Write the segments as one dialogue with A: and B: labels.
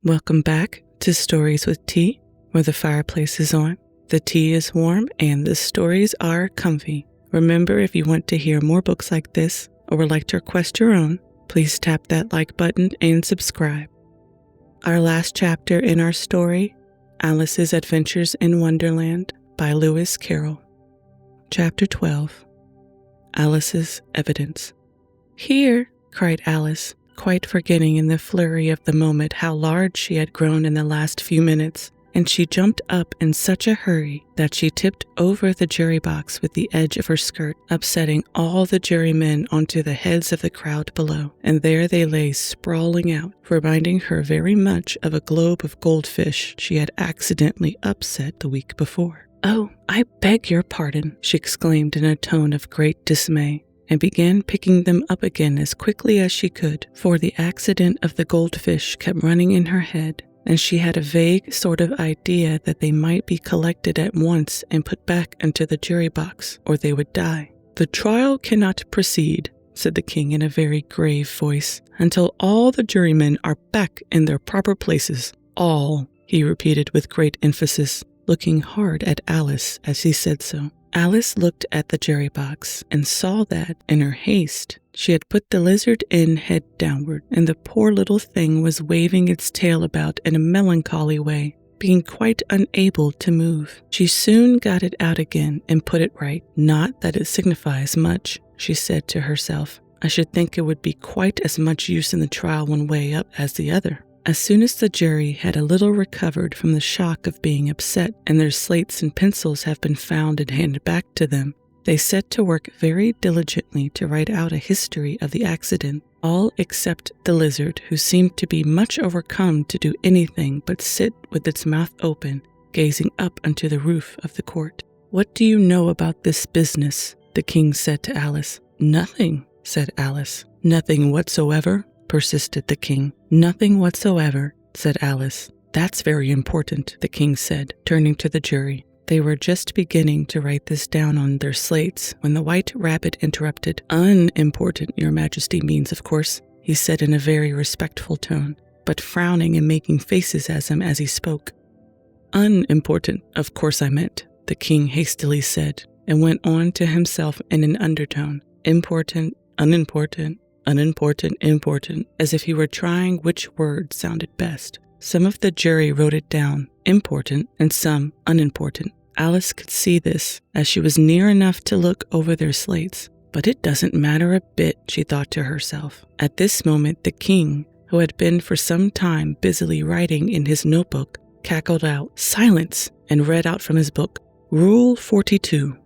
A: Welcome back to Stories with Tea, where the fireplace is on, the tea is warm, and the stories are comfy. Remember, if you want to hear more books like this, or would like to request your own, please tap that like button and subscribe. Our last chapter in our story, Alice's Adventures in Wonderland by Lewis Carroll. Chapter 12, Alice's Evidence. "Here!" cried Alice, quite forgetting in the flurry of the moment how large she had grown in the last few minutes, and she jumped up in such a hurry that she tipped over the jury box with the edge of her skirt, upsetting all the jurymen onto the heads of the crowd below, and there they lay sprawling out, reminding her very much of a globe of goldfish she had accidentally upset the week before. "Oh, I beg your pardon," she exclaimed in a tone of great dismay, and began picking them up again as quickly as she could, for the accident of the goldfish kept running in her head, and she had a vague sort of idea that they might be collected at once and put back into the jury box, or they would die. "The trial cannot proceed," said the king in a very grave voice, "until all the jurymen are back in their proper places. All," he repeated with great emphasis, looking hard at Alice as he said so. Alice looked at the jury box and saw that, in her haste, she had put the lizard in head downward, and the poor little thing was waving its tail about in a melancholy way, being quite unable to move. She soon got it out again and put it right. "Not that it signifies much," she said to herself. "I should think it would be quite as much use in the trial one way up as the other." As soon as the jury had a little recovered from the shock of being upset, and their slates and pencils have been found and handed back to them, they set to work very diligently to write out a history of the accident, all except the lizard, who seemed to be much overcome to do anything but sit with its mouth open, gazing up into the roof of the court. "What do you know about this business?" the king said to Alice. "Nothing," said Alice. "Nothing whatsoever?" persisted the king. "Nothing whatsoever," said Alice. "That's very important," the king said, turning to the jury. They were just beginning to write this down on their slates when the white rabbit interrupted. "Unimportant, your majesty means, of course," he said in a very respectful tone, but frowning and making faces at him as he spoke. "Unimportant, of course I meant," the king hastily said, and went on to himself in an undertone. "Important, unimportant, unimportant, important," as if he were trying which word sounded best. Some of the jury wrote it down, important, and some unimportant. Alice could see this, as she was near enough to look over their slates. "But it doesn't matter a bit," she thought to herself. At this moment the king, who had been for some time busily writing in his notebook, cackled out, "Silence!" and read out from his book, "Rule 42.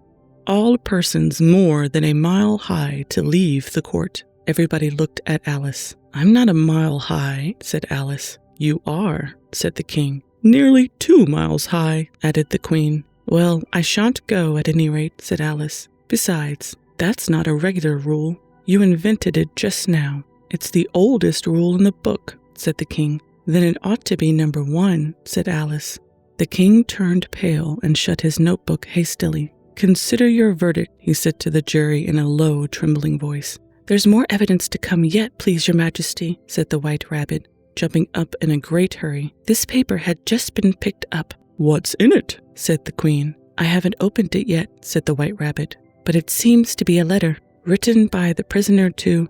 A: All persons more than a mile high to leave the court." Everybody looked at Alice. "I'm not a mile high," said Alice. "You are," said the king. "Nearly 2 miles high," added the queen. "Well, I shan't go at any rate," said Alice. "Besides, that's not a regular rule. You invented it just now. It's the oldest rule in the book," said the king. "Then it ought to be number 1, said Alice. The king turned pale and shut his notebook hastily. "Consider your verdict," he said to the jury in a low, trembling voice. "There's more evidence to come yet, please your majesty," said the white rabbit, jumping up in a great hurry. "This paper had just been picked up." "What's in it?" said the queen. "I haven't opened it yet," said the white rabbit, "but it seems to be a letter, written by the prisoner to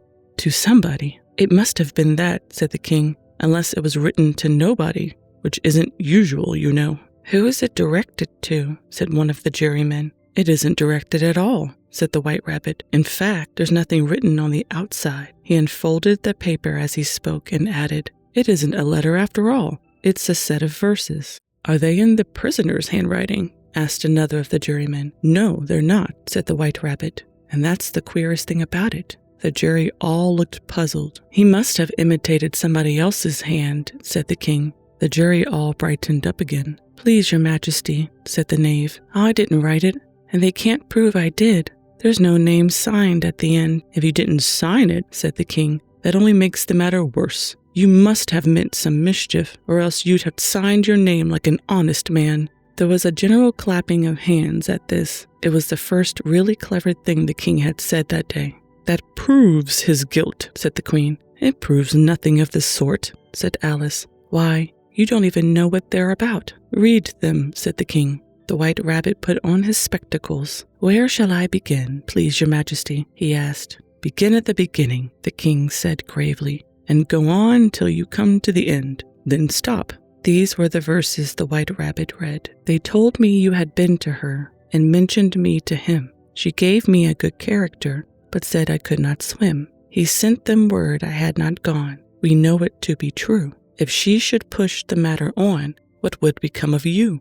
A: somebody." "It must have been that," said the king, "unless it was written to nobody, which isn't usual, you know." "Who is it directed to?" said one of the jurymen. "It isn't directed at all," said the white rabbit. "In fact, there's nothing written on the outside." He unfolded the paper as he spoke and added, "It isn't a letter after all. It's a set of verses." "Are they in the prisoner's handwriting?" asked another of the jurymen. "No, they're not," said the white rabbit. "And that's the queerest thing about it." The jury all looked puzzled. "He must have imitated somebody else's hand," said the king. The jury all brightened up again. "Please, your majesty," said the knave, "I didn't write it, and they can't prove I did. There's no name signed at the end." "If you didn't sign it," said the king, "that only makes the matter worse. You must have meant some mischief, or else you'd have signed your name like an honest man." There was a general clapping of hands at this. It was the first really clever thing the king had said that day. "That proves his guilt," said the queen. "It proves nothing of the sort," said Alice. "Why, You don't even know what they're about. Read them, said the king. The White Rabbit put on his spectacles. Where shall I begin, please your majesty? He asked. Begin at the beginning, the king said gravely, and go on till you come to the end. Then stop. These were the verses the White Rabbit read. They told me you had been to her and mentioned me to him. She gave me a good character, but said I could not swim. He sent them word I had not gone. We know it to be true. If she should push the matter on, what would become of you?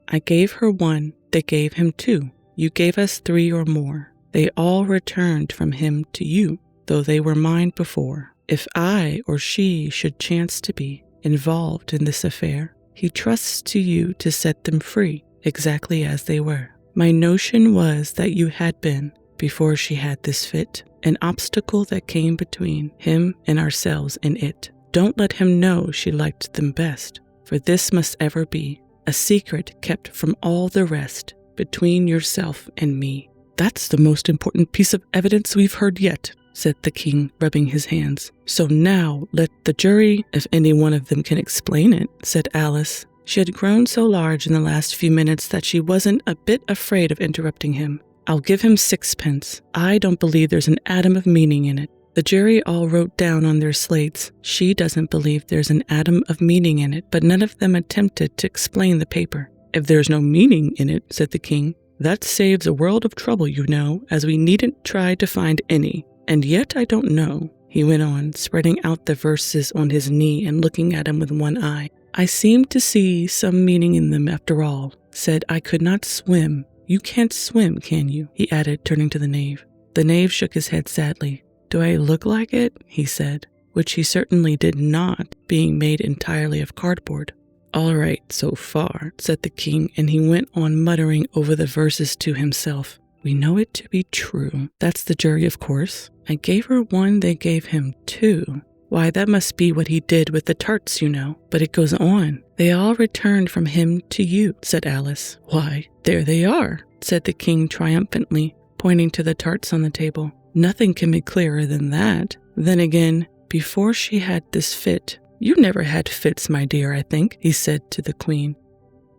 A: I gave her 1, they gave him 2. You gave us 3 or more. They all returned from him to you, though they were mine before. If I or she should chance to be involved in this affair, he trusts to you to set them free, exactly as they were. My notion was that you had been, before she had this fit, an obstacle that came between him and ourselves and it. Don't let him know she liked them best, for this must ever be a secret kept from all the rest, between yourself and me. That's the most important piece of evidence we've heard yet, said the king, rubbing his hands. So now let the jury, if any one of them can explain it, said Alice. She had grown so large in the last few minutes that she wasn't a bit afraid of interrupting him. I'll give him 6 pence. I don't believe there's an atom of meaning in it. The jury all wrote down on their slates, she doesn't believe there's an atom of meaning in it, but none of them attempted to explain the paper. If there's no meaning in it, said the king, that saves a world of trouble, you know, as we needn't try to find any. And yet I don't know, he went on, spreading out the verses on his knee and looking at him with one eye. I seem to see some meaning in them after all. Said I could not swim. You can't swim, can you? He added, turning to the knave. The knave shook his head sadly. Do I look like it? He said, which he certainly did not, being made entirely of cardboard. All right, so far, said the king, and he went on muttering over the verses to himself. We know it to be true. That's the jury, of course. I gave her 1, they gave him 2. Why, that must be what he did with the tarts, you know. But it goes on. They all returned from him to you, said Alice. Why, there they are, said the king triumphantly, pointing to the tarts on the table. Nothing can be clearer than that. Then again, before she had this fit, you never had fits, my dear, I think, he said to the queen.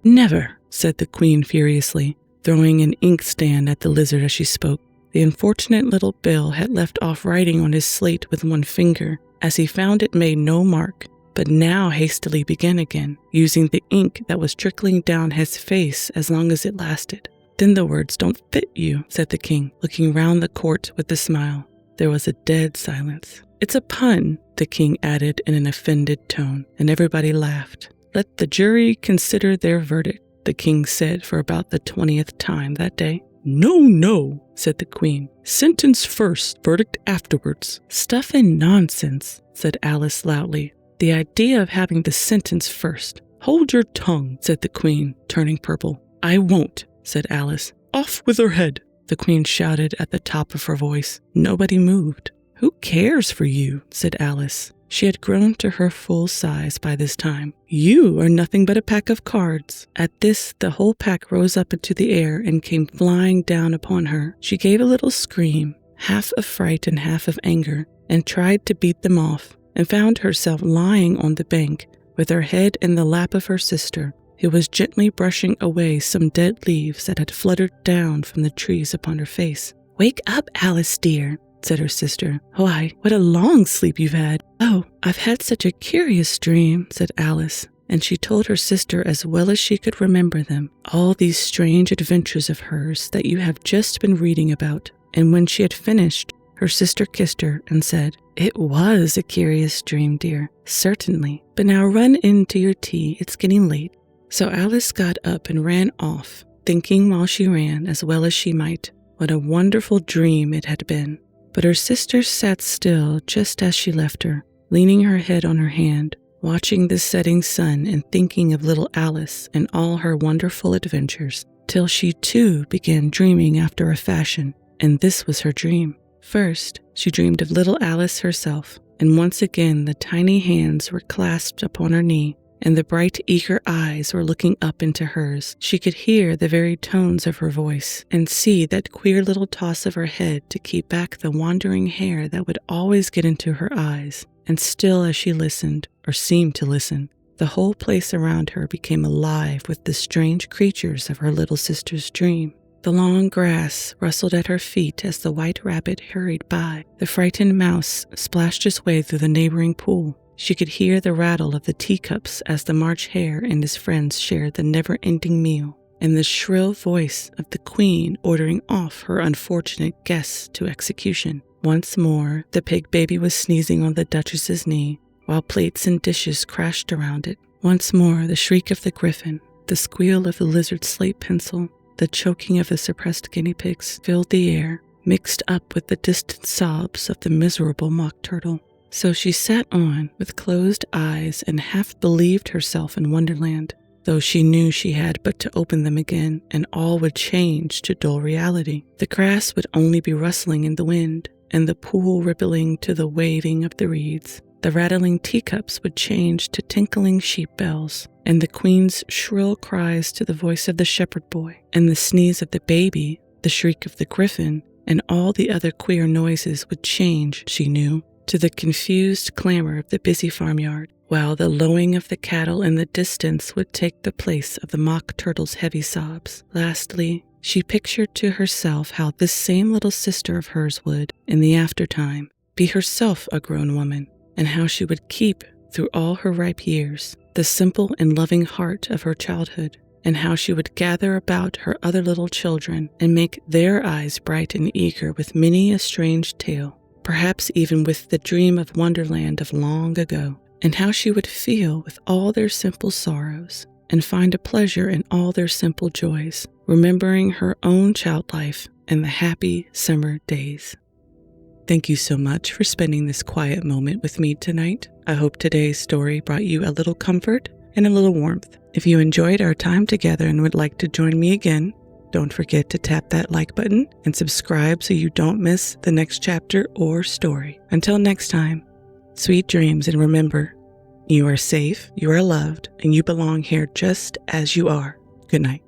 A: Never, said the queen furiously, throwing an inkstand at the lizard as she spoke. The unfortunate little Bill had left off writing on his slate with 1 finger, as he found it made no mark, but now hastily began again, using the ink that was trickling down his face as long as it lasted. Then the words don't fit you, said the king, looking round the court with a smile. There was a dead silence. It's a pun, the king added in an offended tone, and everybody laughed. Let the jury consider their verdict, the king said for about the 20th time that day. No, no, said the queen. Sentence first, verdict afterwards. Stuff and nonsense, said Alice loudly. The idea of having the sentence first. Hold your tongue, said the queen, turning purple. I won't, said Alice. Off with her head, the queen shouted at the top of her voice. Nobody moved. Who cares for you, said Alice. She had grown to her full size by this time. You are nothing but a pack of cards. At this, the whole pack rose up into the air and came flying down upon her. She gave a little scream, half of fright and half of anger, and tried to beat them off, and found herself lying on the bank with her head in the lap of her sister, who was gently brushing away some dead leaves that had fluttered down from the trees upon her face. Wake up, Alice dear, said her sister. Why, what a long sleep you've had. Oh, I've had such a curious dream, said Alice, and she told her sister as well as she could remember them, all these strange adventures of hers that you have just been reading about. And when she had finished, her sister kissed her and said, It was a curious dream, dear, certainly. But now run in to your tea, it's getting late. So Alice got up and ran off, thinking while she ran, as well as she might, what a wonderful dream it had been. But her sister sat still just as she left her, leaning her head on her hand, watching the setting sun and thinking of little Alice and all her wonderful adventures, till she too began dreaming after a fashion, and this was her dream. First, she dreamed of little Alice herself, and once again the tiny hands were clasped upon her knee, and the bright, eager eyes were looking up into hers. She could hear the very tones of her voice, and see that queer little toss of her head to keep back the wandering hair that would always get into her eyes. And still as she listened, or seemed to listen, The whole place around her became alive with the strange creatures of her little sister's dream. The long grass rustled at her feet as the white rabbit hurried by. The frightened mouse splashed his way through the neighboring pool. She could hear the rattle of the teacups as the March Hare and his friends shared the never-ending meal, and the shrill voice of the queen ordering off her unfortunate guests to execution. Once more, the pig baby was sneezing on the Duchess's knee, while plates and dishes crashed around it. Once more, the shriek of the griffin, the squeal of the lizard's slate pencil, the choking of the suppressed guinea pigs filled the air, mixed up with the distant sobs of the miserable mock turtle. So she sat on with closed eyes and half believed herself in Wonderland, though she knew she had but to open them again and all would change to dull reality. The grass would only be rustling in the wind, and the pool rippling to the waving of the reeds. The rattling teacups would change to tinkling sheep bells, and the queen's shrill cries to the voice of the shepherd boy, and the sneeze of the baby, the shriek of the griffin, and all the other queer noises would change, she knew, to the confused clamor of the busy farmyard, while the lowing of the cattle in the distance would take the place of the mock turtle's heavy sobs. Lastly, she pictured to herself how this same little sister of hers would, in the aftertime, be herself a grown woman, and how she would keep, through all her ripe years, the simple and loving heart of her childhood, and how she would gather about her other little children and make their eyes bright and eager with many a strange tale, perhaps even with the dream of Wonderland of long ago, and how she would feel with all their simple sorrows and find a pleasure in all their simple joys, remembering her own child life and the happy summer days. Thank you so much for spending this quiet moment with me tonight. I hope today's story brought you a little comfort and a little warmth. If you enjoyed our time together and would like to join me again, don't forget to tap that like button and subscribe so you don't miss the next chapter or story. Until next time, sweet dreams, and remember, you are safe, you are loved, and you belong here just as you are. Good night.